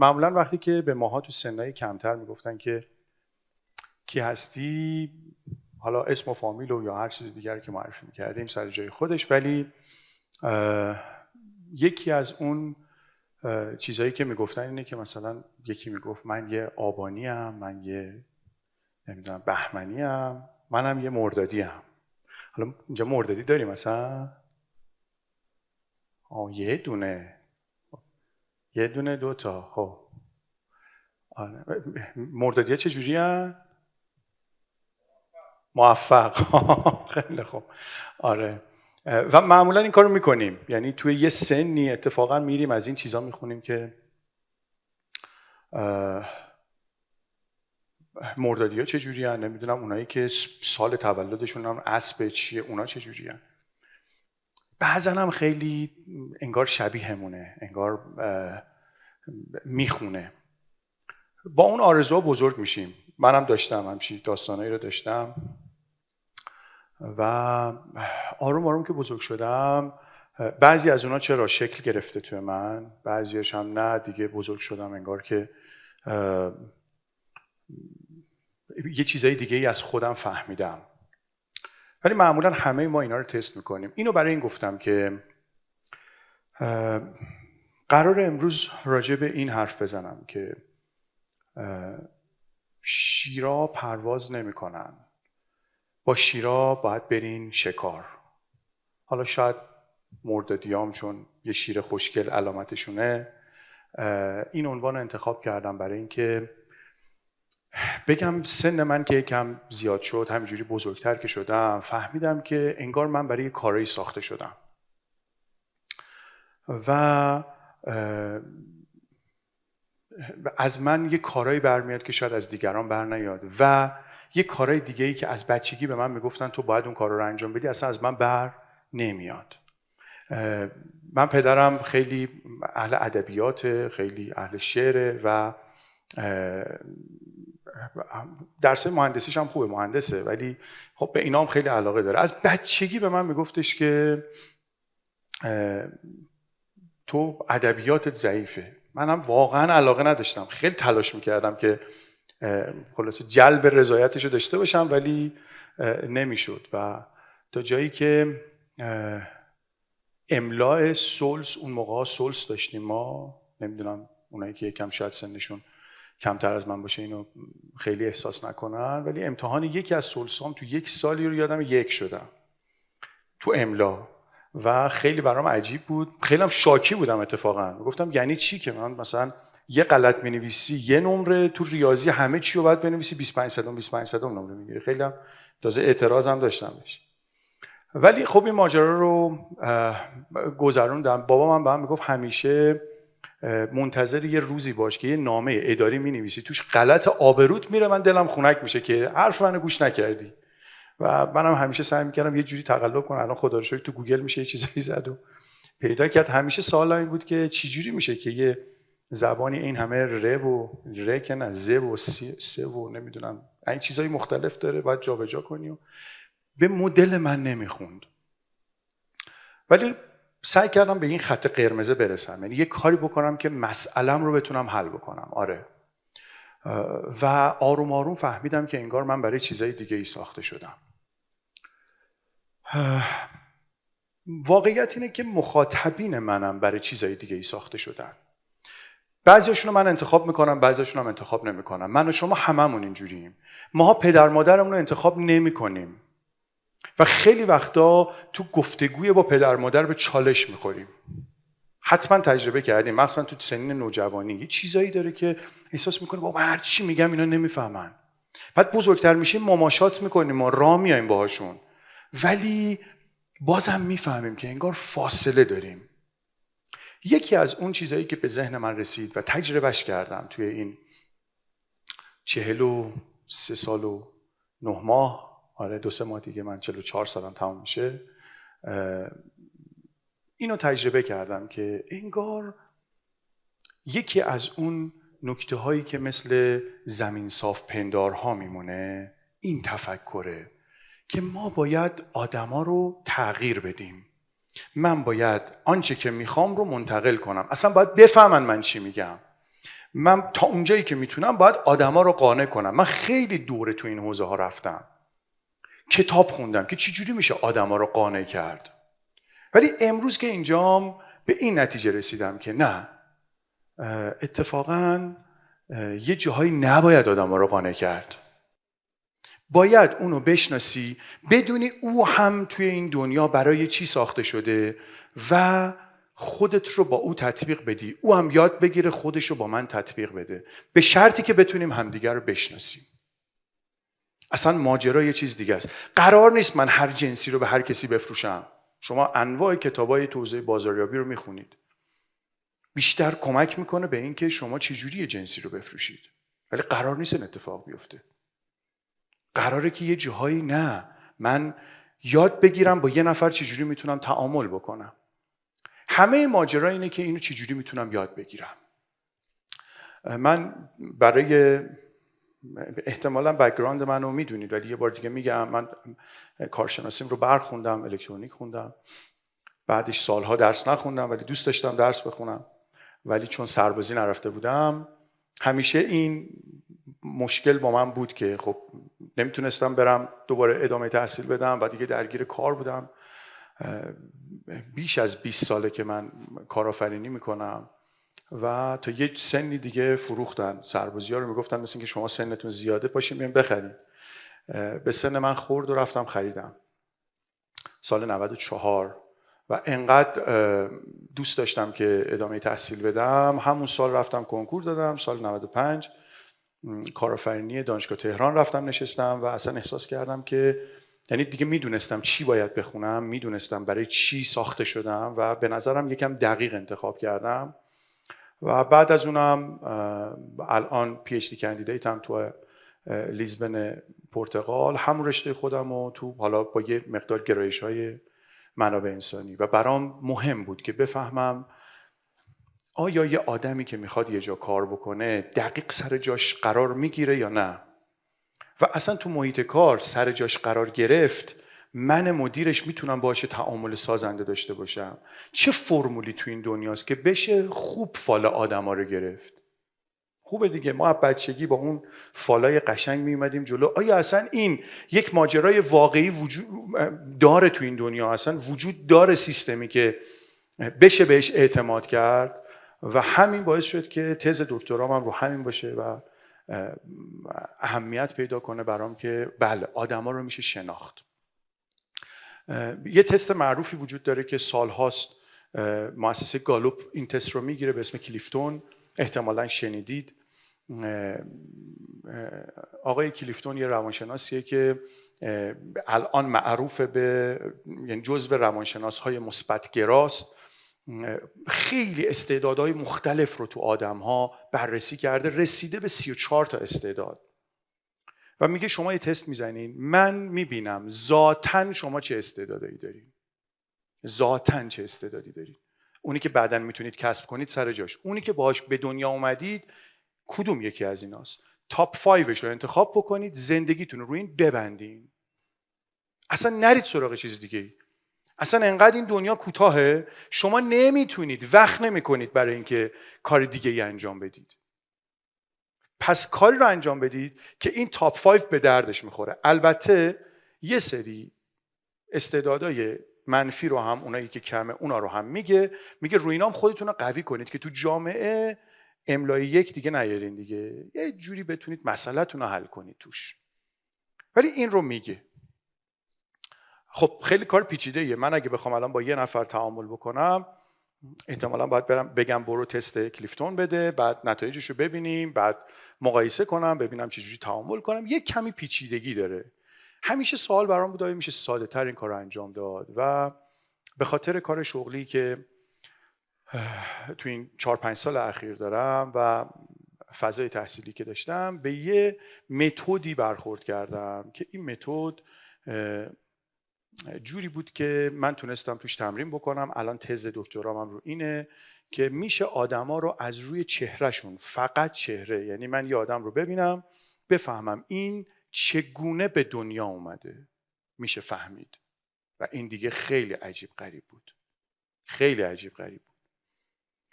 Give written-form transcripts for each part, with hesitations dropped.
معمولا وقتی که به ماها تو سنای کمتر میگفتن که کی هستی، حالا اسم و فامیل و یا هر چیز دیگر که معرفی میکردیم سر جای خودش، ولی یکی از اون چیزایی که میگفتن اینه که مثلا یکی میگفت من یه آبانی ام، من یه نمیدونم بهمنی ام، منم یه مردادی ام. حالا اینجا مردادی داریم مثلا؟ یه دونه دوتا. خب مردادی ها چجوری هن؟ موفق. خیلی خوب. آره. و معمولا این کارو میکنیم، یعنی توی یه سنی اتفاقا میریم از این چیزا میخونیم که مردادی ها چجوری هن، نمیدونم اونایی که سال تولدشون هم اسب چیه اونا چجوری هن. بعضن هم خیلی انگار شبیهمونه، انگار میخونه. با اون آرزوها بزرگ میشیم. منم داشتم همچین داستانایی رو داشتم و آروم آروم که بزرگ شدم بعضی از اونا چرا شکل گرفته توی من، بعضیش هم نه، دیگه بزرگ شدم انگار که یه چیزای دیگه ای از خودم فهمیدم. ولی معمولا همه ما اینا رو تست میکنیم. اینو برای این گفتم که قرار امروز راجع به این حرف بزنم که شیرا پرواز نمیکنن، با شیرا باید برین شکار. حالا شاید مردادیام چون یه شیر خوشگل علامتشونه این عنوان انتخاب کردم برای اینکه بگم سن من که یکم زیاد شد، همینجوری بزرگتر که شدم، فهمیدم که انگار من برای کارایی ساخته شدم و از من یه کارایی برمیاد که شاید از دیگران بر نیاد و یه کارای دیگه‌ای که از بچگی به من میگفتن تو باید اون کارا رو انجام بدی اصلا از من بر نمیاد. من پدرم خیلی اهل ادبیات، خیلی اهل شعر و درس مهندسیش هم خوبه، مهندسه، ولی خب به اینا هم خیلی علاقه داره. از بچگی به من میگفتش که تو ادبیاتت ضعیفه. منم واقعا علاقه نداشتم، خیلی تلاش میکردم که خلاصه جلب رضایتش رو داشته باشم ولی نمیشد و تا جایی که املاء سولس، اون موقع سولس داشتیم ما، نمیدونم اونایی که یکم شاید سنشون کمتر از من باشه اینو خیلی احساس نکنن، ولی امتحان یکی از سولسام تو یک سالی رو یادم یک شدم تو املا و خیلی برام عجیب بود، خیلی هم شاکی بودم اتفاقا. گفتم یعنی چی که من مثلا یه غلط می‌نویسی یه نمره، تو ریاضی همه چی رو باید بنویسی 25 نمره میگیری. خیلی هم تازه اعتراضم داشتم بهش. ولی خب این ماجرا رو گذروندم. بابا من به من میگفت همیشه منتظر یه روزی باش که یه نامه اداری می‌نویسی توش غلط آبروت میره، من دلم خنک میشه که حرف منو گوش نکردی. و منم همیشه سعی می‌کردم یه جوری تقلب کنم. الان خدا رو شکر تو گوگل میشه یه چیزایی زد و پیدا کرد. همیشه سوال این بود که چه جوری میشه که یه زبانی این همه ر و ر که نه ز و س و نمیدونم این چیزای مختلف داره باید جابجا کنی و به مدل من نمیخوند. ولی سعی کردم به این خط قرمز برسم، یعنی یه کاری بکنم که مسئله‌ام رو بتونم حل بکنم. آره. و آروم آروم فهمیدم که انگار من برای چیزای دیگه ای ساخته شدم. واقعیت اینه که مخاطبین منم برای چیزای دیگه ای ساخته شدن. بعضیاشون رو من انتخاب میکنم، بعضیاشون هم انتخاب نمیکنم. من و شما هممون اینجوریم. ماها پدر مادرمون رو انتخاب نمیکنیم و خیلی وقتا تو گفتگوی با پدر مادر به چالش میخوریم. حتما تجربه کردیم، مخصوصا تو سنین نوجوانی یه چیزایی داره که احساس میکنه بابا هر چی میگم اینا نمیفهمن. بعد بزرگتر میشیم مماشات میکنیم، ما راه میایم باهاشون، ولی بازم میفهمیم که انگار فاصله داریم. یکی از اون چیزایی که به ذهن من رسید و تجربهش کردم توی این 43 سال و 9 ماه، آره 2-3 ماه دیگه من 44 سالم تمام میشه، اینو تجربه کردم که انگار یکی از اون نکته هایی که مثل زمین صاف پندارها میمونه این تفکره که ما باید آدما رو تغییر بدیم. من باید آنچه که میخوام رو منتقل کنم، اصلا باید بفهمن من چی میگم. من تا اونجایی که میتونم باید آدما رو قانع کنم. من خیلی دوره تو این حوزه ها رفتم، کتاب خوندم که چجوری میشه آدما رو قانع کرد. ولی امروز که اینجام به این نتیجه رسیدم که نه، اتفاقاً یه جاهایی نباید آدما رو قانع کرد. باید اونو بشناسی، بدونی او هم توی این دنیا برای چی ساخته شده و خودت رو با او تطبیق بدی، او هم یاد بگیره خودش رو با من تطبیق بده، به شرطی که بتونیم همدیگر رو بشناسیم. اصلا ماجرا یه چیز دیگه است. قرار نیست من هر جنسی رو به هر کسی بفروشم. شما انواع کتابای توزیع بازاریابی رو میخونید، بیشتر کمک میکنه به این که شما چجوری جنسی رو بفروشید، ولی قرار نیست این اتفاق بیفته. قراره که یه جاهایی نه، من یاد بگیرم با یه نفر چجوری میتونم تعامل بکنم. همه ماجرا اینه که اینو چجوری میتونم یاد بگیرم. من برای احتمالاً بک‌گراند منو میدونید، ولی یه بار دیگه میگم، من کارشناسیم رو برخوندم، الکترونیک خوندم، بعدش سالها درس نخوندم ولی دوست داشتم درس بخونم، ولی چون سربازی نرفته بودم همیشه این مشکل با من بود که خب نمیتونستم برم دوباره ادامه تحصیل بدم و دیگه درگیر کار بودم. بیش از 20 ساله که من کارآفرینی میکنم و تا یه سنی دیگه فروختن سربازی‌ها رو، میگفتن مثل اینکه شما سنتون زیاده، پاشین بریم بخرید. به سن من خورد و رفتم خریدم سال 94 و انقدر دوست داشتم که ادامه تحصیل بدم، همون سال رفتم کنکور دادم. سال 95 کارآفرینی دانشگاه تهران رفتم نشستم و اصلا احساس کردم که یعنی دیگه میدونستم چی باید بخونم، میدونستم برای چی ساخته شدم و به نظرم یکم دقیق انتخاب کردم. و بعد از اونم الان پی اچ دی کندیدیتم تو لیزبن پرتغال، همون رشته خودم و تو حالا با یه مقدار گرایش‌های منابع انسانی. و برام مهم بود که بفهمم آیا یه آدمی که میخواد یه جا کار بکنه دقیق سر جاش قرار میگیره یا نه، و اصلا تو محیط کار سر جاش قرار گرفت، من مدیرش میتونم باهاش تعامل سازنده داشته باشم. چه فرمولی تو این دنیاست که بشه خوب فال آدما رو گرفت؟ خوبه دیگه، ما از بچگی با اون فالای قشنگ میومدیم جلو. آیا اصلا این یک ماجرای واقعی وجود داره تو این دنیا؟ اصلا وجود داره سیستمی که بشه بهش اعتماد کرد؟ و همین باعث شد که تز دکترام هم رو همین باشه و اهمیت پیدا کنه برام که بله آدما رو میشه شناخت. یه تست معروفی وجود داره که سالهاست مؤسسه گالوپ این تست رو میگیره به اسم کلیفتون، احتمالاً شنیدید. آقای کلیفتون یه روانشناسیه که الان معروف به، یعنی جزو روانشناس‌های مثبت‌گراست. خیلی استعدادهای مختلف رو تو آدم‌ها بررسی کرده، رسیده به 34 تا استعداد و میگه شما یه تست میزنین، من میبینم ذاتاً شما چه استعدادایی دارین، ذاتاً چه استعدادی دارین. اونی که بعداً میتونید کسب کنید سر جاش، اونی که باهاش به دنیا اومدید کدوم یکی از ایناست، تاپ 5 رو انتخاب بکنید، زندگیتون رو روی این ببندین، اصلا نرید سراغ چیز دیگه. اصلا انقدر این دنیا کوتاهه، شما نمیتونید، وقت نمیکنید برای اینکه کار دیگه ای انجام بدید. پس کاری رو انجام بدید که این تاپ 5 به دردش میخوره. البته یه سری استعدادهای منفی رو هم، اونایی که کمه اونا رو هم میگه روی اینام خودتون رو قوی کنید که تو جامعه املای یک دیگه نیارین دیگه، یه جوری بتونید مسئله‌تون رو حل کنید توش. ولی این رو میگه. خب خیلی کار پیچیده‌ایه. من اگه بخوام الان با یه نفر تعامل بکنم، احتمالاً باید بگم برو تست کلیفتون بده، بعد نتایجش رو ببینیم، بعد مقایسه کنم ببینم چجوری تعامل کنم. یه کمی پیچیدگی داره. همیشه سوال برام بود آیا میشه ساده تر این کار رو انجام داد، و به خاطر کار شغلی که تو این 4-5 سال اخیر دارم و فضای تحصیلی که داشتم، به یه متدی برخورد کردم که این متد جوری بود که من تونستم توش تمرین بکنم. الان تز دکترام رو اینه که میشه آدما رو از روی چهرهشون، فقط چهره، یعنی من یه آدم رو ببینم بفهمم این چگونه به دنیا اومده، میشه فهمید. و این دیگه خیلی عجیب غریب بود، خیلی عجیب غریب بود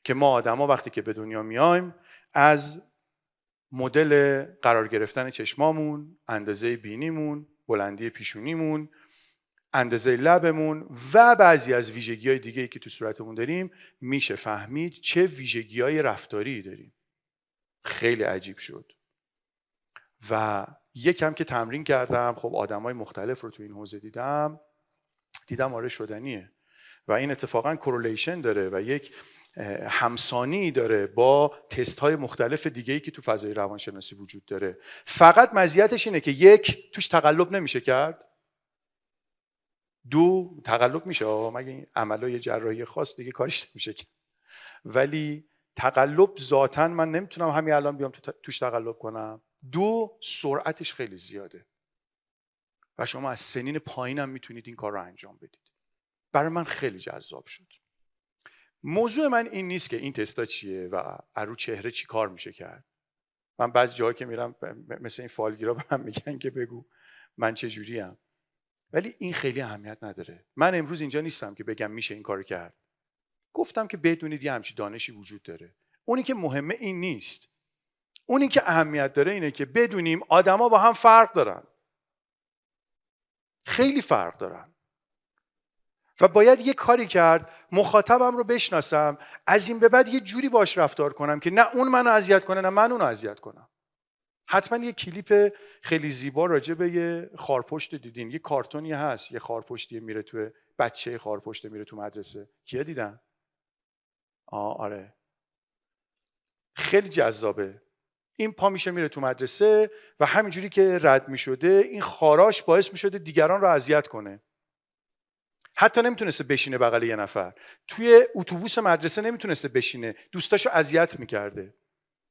که ما آدما وقتی که به دنیا میایم از مدل قرار گرفتن چشمامون، اندازه بینیمون، بلندی پیشونیمون، اندازه لبمون و بعضی از ویژگی‌های دیگه‌ای که تو صورتمون داریم میشه فهمید چه ویژگی‌های رفتاری داریم. خیلی عجیب شد. و یکم که تمرین کردم، خب آدمای مختلف رو تو این حوزه دیدم آره شدنیه و این اتفاقا کورلیشن داره و یک همسانی داره با تست های مختلف دیگه‌ای که تو فضای روانشناسی وجود داره. فقط مزیتش اینه که یک، توش تقلب نمیشه کرد. دو، تقلب میشه مگه این عملای جراحی خاص دیگه کارش نمیشه کرد. ولی تقلب ذاتاً من نمیتونم همین الان بیام توش تقلب کنم. دو، سرعتش خیلی زیاده و شما از سنین پایینم میتونید این کار رو انجام بدید. برای من خیلی جذاب شد. موضوع من این نیست که این تستا چیه و رو چهره چی کار میشه کرد. من بعضی جاها که میرم مثل این فالگیرا به من میگن که بگو من چه جوریم، ولی این خیلی اهمیت نداره. من امروز اینجا نیستم که بگم میشه این کارو کرد. گفتم که بدونید یه همچین دانشی وجود داره. اونی که مهمه این نیست. اونی که اهمیت داره اینه که بدونیم آدما با هم فرق دارن. خیلی فرق دارن. و باید یه کاری کرد مخاطبم رو بشناسم، از این به بعد یه جوری باش رفتار کنم که نه اون منو اذیت کنه نه من اونو اذیت کنم. حتما یه کلیپ خیلی زیبا راجع به یه خارپشت دیدین. یه کارتونی هست، یه خارپشتی میره تو، بچه خارپشت میره تو مدرسه. کیا دیدن؟ آره. خیلی جذابه. این پا میشه میره تو مدرسه و همینجوری که رد میشده این خاراش باعث میشده دیگران رو اذیت کنه. حتی نمیتونسته بشینه بغل یه نفر. توی اتوبوس مدرسه نمیتونسته بشینه. دوستاشو اذیت میکرده.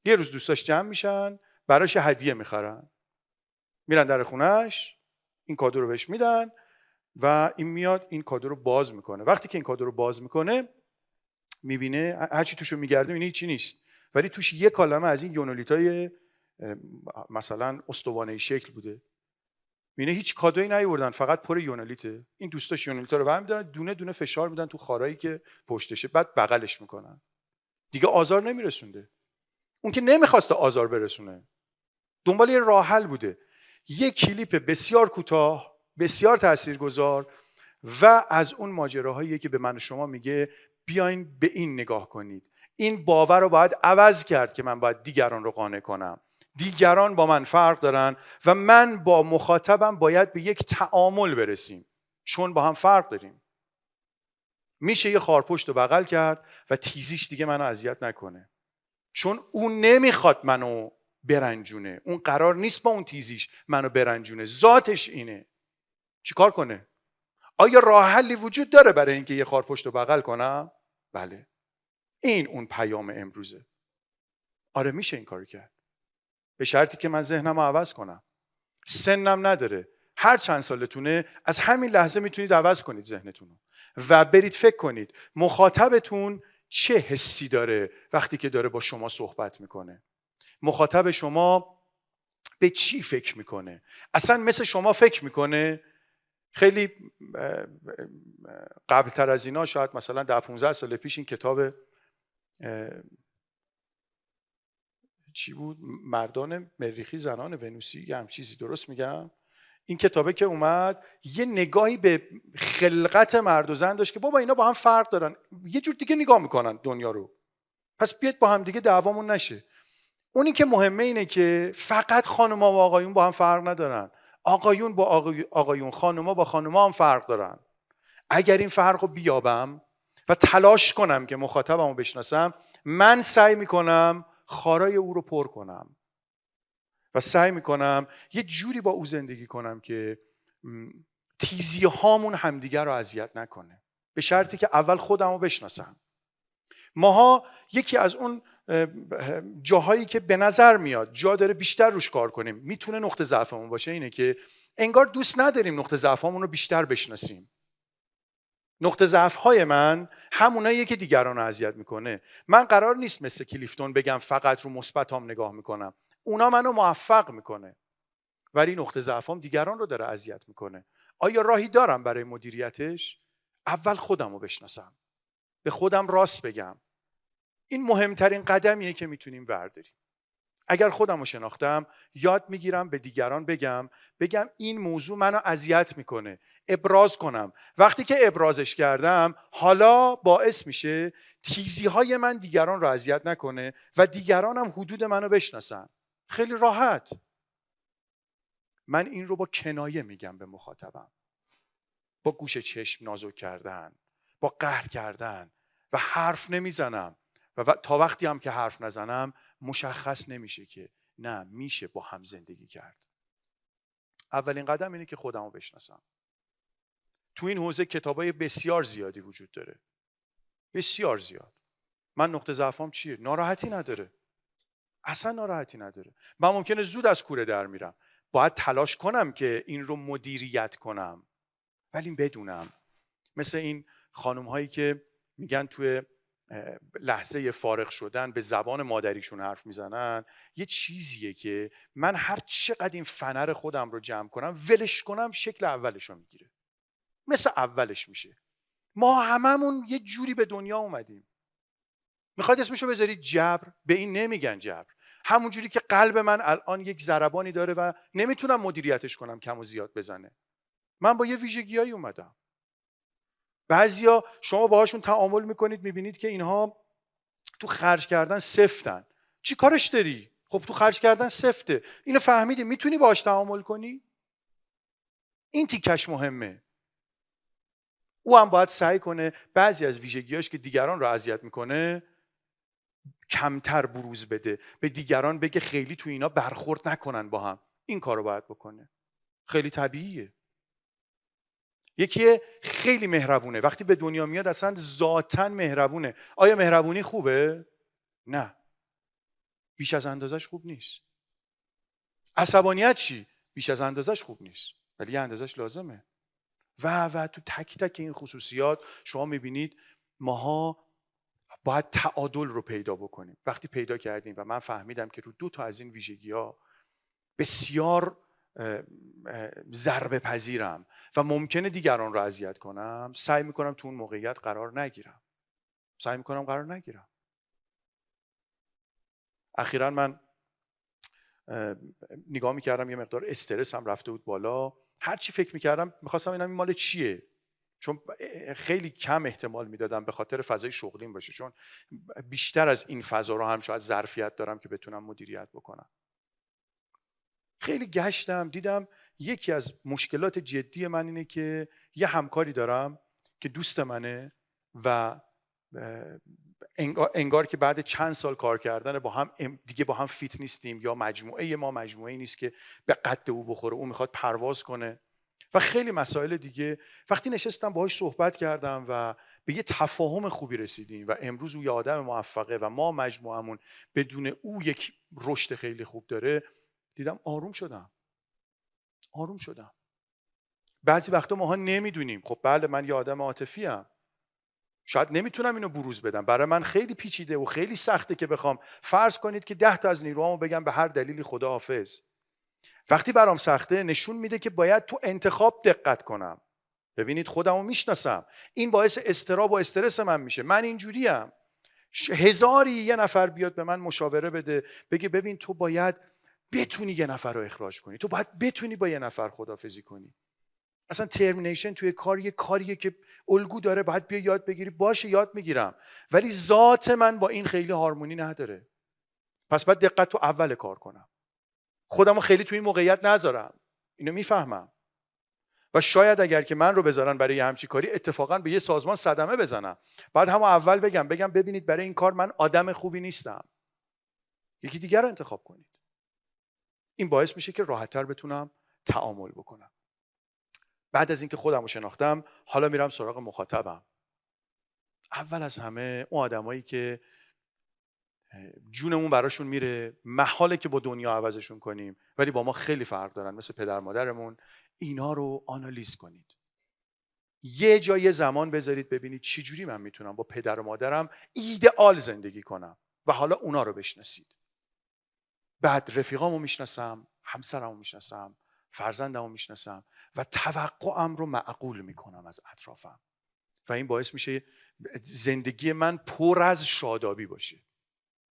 یه روز دوستاش جمع میشن، براش هدیه میخرن. میرن در خونهش، این کادو رو بهش میدن و این میاد این کادو رو باز میکنه. وقتی که این کادو رو باز میکنه میبینه هرچی توشو میگرده میبینه هیچی نیست. ولی توش یه کلمه از این یونولیتای مثلا استوانه‌ای شکل بوده. میبینه هیچ کادویی نیاوردن، فقط پر یونولیته. این دوستاش یونولیتا رو برمی‌دارن، دونه دونه فشار میدن تو خارایی که پشتشه، بعد بغلش میکنن. دیگه آزار نمیرسونده. اون که نمیخواسته آزار برسونه. دنبال یه راه حل بوده. یه کلیپ بسیار کوتاه، بسیار تاثیرگذار و از اون ماجراهایی که به من و شما میگه بیاین به این نگاه کنید. این باور رو باید عوض کرد که من باید دیگران رو قانع کنم. دیگران با من فرق دارن و من با مخاطبم باید به یک تعامل برسیم چون با هم فرق داریم. میشه یه خارپشت رو بغل کرد و تیزیش دیگه منو اذیت نکنه چون اون نمیخواد منو برنجونه. اون قرار نیست با اون تیزیش منو برنجونه. ذاتش اینه. چیکار کنه؟ آیا راه حلی وجود داره برای اینکه یه خارپشت رو بغل کنم؟ بله. این اون پیام امروزه. آره میشه این کارو کرد. به شرطی که من ذهنم رو عوض کنم. سنم نداره. هر چند سالتونه از همین لحظه میتونید عوض کنید ذهنتون رو و برید فکر کنید مخاطبتون چه حسی داره وقتی که داره با شما صحبت میکنه. مخاطب شما به چی فکر میکنه؟ اصلا مثل شما فکر میکنه؟ خیلی قبل تر از اینا، شاید مثلا 10-15 سال پیش، این کتاب چی بود؟ مردان مریخی زنان ونوسی، یه هم چیزی، درست میگم؟ این کتابه که اومد یه نگاهی به خلقت مرد و زن داشت که بابا اینا با هم فرق دارن، یه جور دیگه نگاه میکنن دنیا رو، پس بیاید با هم دیگه دعوامون نشه. اونی که مهمه اینه که فقط خانم‌ها و آقایون با هم فرق ندارن. آقایون با آقایون، خانم‌ها با خانم‌ها هم فرق دارن. اگر این فرق رو بیابم و تلاش کنم که مخاطبمو بشناسم، من سعی میکنم خارای او رو پر کنم و سعی میکنم یه جوری با او زندگی کنم که تیزی هامون همدیگر رو اذیت نکنه، به شرطی که اول خودم رو بشناسم. ماها یکی از اون جاهایی که به نظر میاد جا داره بیشتر روش کار کنیم، میتونه نقطه ضعفمون باشه، اینه که انگار دوست نداریم نقطه ضعفمون رو بیشتر بشناسیم. نقطه ضعف‌های من هموناییه که دیگران رو اذیت میکنه. من قرار نیست مثل کلیفتون بگم فقط رو مثبتام نگاه میکنم. اونا منو موفق میکنه. ولی نقطه ضعفام دیگران رو داره اذیت میکنه. آیا راهی دارم برای مدیریتش؟ اول خودم رو بشناسم. به خودم راست بگم. این مهمترین قدمیه که میتونیم برداریم. اگر خودم رو شناختم، یاد میگیرم به دیگران بگم این موضوع منو اذیت میکنه، ابراز کنم. وقتی که ابرازش کردم، حالا باعث میشه تیزی های من دیگران رو اذیت نکنه و دیگران هم حدود منو بشناسن. خیلی راحت. من این رو با کنایه میگم به مخاطبم، با گوش چشم نازک کردن، با قهر کردن و حرف نمیزنم و تا وقتی هم که حرف نزنم مشخص نمیشه که نه، میشه با هم زندگی کرد. اولین قدم اینه که خودم رو بشناسم. تو این حوزه کتابای بسیار زیادی وجود داره، بسیار زیاد. من نقطه ضعفم چیه؟ ناراحتی نداره، اصلا ناراحتی نداره. من ممکنه زود از کوره در میرم، باید تلاش کنم که این رو مدیریت کنم، ولی بدونم مثل این خانم هایی که میگن توی لحظه فارغ شدن به زبان مادریشون حرف میزنن، یه چیزیه که من هر چقدر این فنر خودم رو جمع کنم ولش کنم شکل اولش رو میگیره، مثل اولش میشه. ما هممون یه جوری به دنیا اومدیم. میخواید اسمشو بذارید جبر؟ به این نمیگن جبر. همون جوری که قلب من الان یک ضربانی داره و نمیتونم مدیریتش کنم کم و زیاد بزنه، من با یه ویژگیایی اومدم. بعضیا شما باهاشون تعامل میکنید میبینید که اینها تو خرج کردن سفتن. چی کارش داری؟ خب تو خرج کردن سفته. اینو فهمیدی، میتونی باهاش تعامل کنی؟ این تیکش مهمه. او هم باید سعی کنه بعضی از ویژگیاش که دیگران رو اذیت میکنه کمتر بروز بده، به دیگران بگه خیلی تو اینا برخورد نکنن با هم. این کارو باید بکنه. خیلی طبیعیه. یکی خیلی مهربونه، وقتی به دنیا میاد اصلا ذاتاً مهربونه. آیا مهربونی خوبه؟ نه، بیش از اندازش خوب نیست. عصبانیت چی؟ بیش از اندازش خوب نیست، ولی یه اندازش لازمه. و تو تک تک این خصوصیات شما میبینید ماها باید تعادل رو پیدا بکنیم. وقتی پیدا کردیم و من فهمیدم که رو 2 تا از این ویژگی‌ها بسیار ضربه پذیرم و ممکنه دیگران رو اذیت کنم، سعی میکنم تو اون موقعیت قرار نگیرم. اخیراً من نگاه میکردم، یه مقدار استرسم رفته بود بالا. هر چی فکر میکردم میخواستم ببینم این مال چیه، چون خیلی کم احتمال میدادم به خاطر فضای شغلیم باشه، چون بیشتر از این فضا رو هم شاید ظرفیت دارم که بتونم مدیریت بکنم. خیلی گشتم دیدم یکی از مشکلات جدی من اینه که یه همکاری دارم که دوست منه و انگار که بعد چند سال کار کردن با هم دیگه با هم فیت نیستیم، یا مجموعه نیست که به قد او بخوره. او میخواد پرواز کنه و خیلی مسائل دیگه. وقتی نشستم باهاش صحبت کردم و به یه تفاهم خوبی رسیدیم و امروز او یه آدم موفقه و ما مجموعمون بدون او یک رشد خیلی خوب داره، دیدم آروم شدم. بعضی وقتا ماها نمیدونیم. خب بله، من یه آدم عاطفی ام، شاید نمیتونم اینو بروز بدم، برای من خیلی پیچیده و خیلی سخته که بخوام فرض کنید که 10 تا از نیروهامو بگم به هر دلیلی خداحافظ. وقتی برام سخته نشون میده که باید تو انتخاب دقت کنم. ببینید خودمو میشناسم، این باعث اضطراب و استرس من میشه. من اینجوریم. هزاری یه نفر بیاد به من مشاوره بده، بگه ببین تو باید بتونی یه نفر رو اخراج کنی، تو باید بتونی با یه نفر خداحافظی کنی. اصلا ترمینیشن توی یه کاریه که الگو داره، باید بیا یاد بگیری. باشه یاد میگیرم، ولی ذات من با این خیلی هارمونی نداره. پس باید دقت تو اول کار کنم، خودمو خیلی توی این موقعیت نذارم. اینو میفهمم و شاید اگر که من رو بذارن برای همچی کاری اتفاقا به یه سازمان صدمه بزنم. بعد همون اول بگم ببینید برای این کار من آدم خوبی نیستم، یکی دیگر رو انتخاب کنید. این باعث میشه که راحت‌تر بتونم تعامل بکنم. بعد از اینکه خودم رو شناختم، حالا میرم سراغ مخاطبم. اول از همه اون آدمایی که جونمون براشون میره، محاله که با دنیا عوضشون کنیم ولی با ما خیلی فرق دارن، مثل پدر مادرمون. اینا رو آنالیز کنید. یه جای زمان بذارید ببینید چی جوری من میتونم با پدر و مادرم ایدئال زندگی کنم و حالا اونا رو بشناسید. بعد رفیقامو میشناسم، همسرمو میشناسم، فرزندمو میشناسم و توقعم رو معقول میکنم از اطرافم. و این باعث میشه زندگی من پر از شادابی باشه.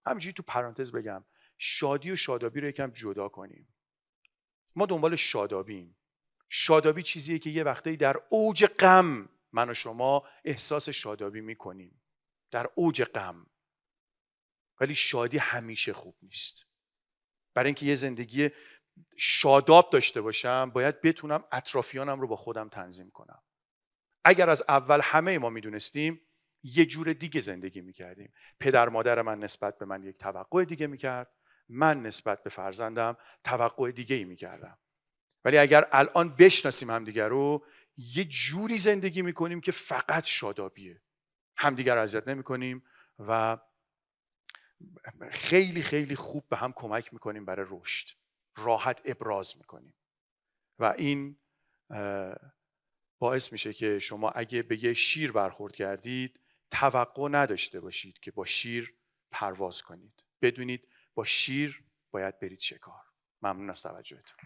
همینجوری تو پرانتز بگم شادی و شادابی رو یکم جدا کنیم. ما دنبال شادابیم. شادابی چیزیه که یه وقتایی در اوج غم من و شما احساس شادابی میکنیم، در اوج غم. ولی شادی همیشه خوب نیست. برای اینکه یه زندگی شاداب داشته باشم باید بتونم اطرافیانم رو با خودم تنظیم کنم. اگر از اول همه ما میدونستیم یه جور دیگه زندگی میکردیم. پدر مادر من نسبت به من یک توقع دیگه میکرد، من نسبت به فرزندم توقع دیگه ای میکردم. ولی اگر الان بشناسیم همدیگر رو، یه جوری زندگی میکنیم که فقط شادابیه. همدیگر اذیت نمیکنیم و خیلی خیلی خوب به هم کمک میکنیم برای رشد. راحت ابراز میکنیم و این باعث میشه که شما اگه به یه شیر برخورد کردید توقع نداشته باشید که با شیر پرواز کنید. بدونید با شیر باید برید شکار. ممنون از توجهتون.